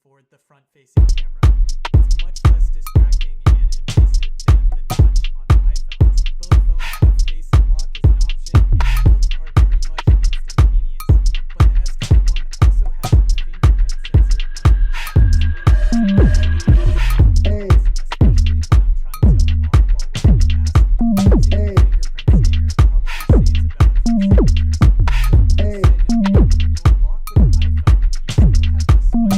For the front-facing camera. It's much less distracting and invasive than the notch on iPhones. Both phones have face unlock as an option, and both are pretty much instantaneous. But the S21 also has a fingerprint sensor underneath the display. Especially when I'm trying to unlock while wearing a mask, using the fingerprint scanner probably saves about a few seconds. So, when you unlock with an iPhone, you still have to swipe.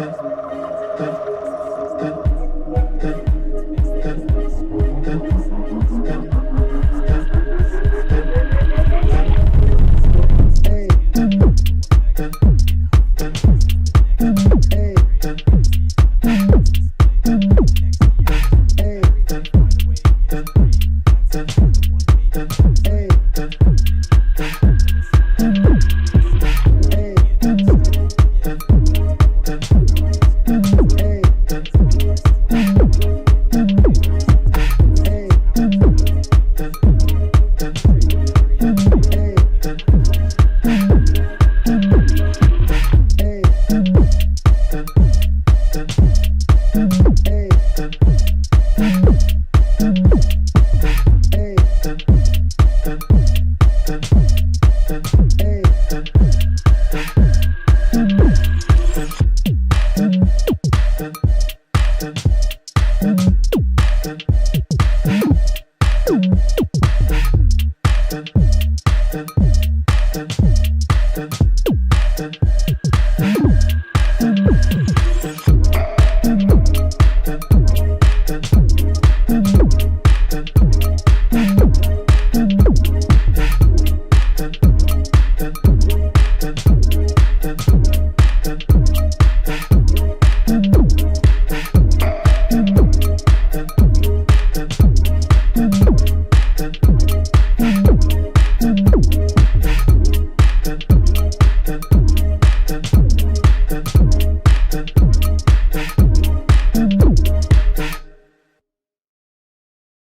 Okay.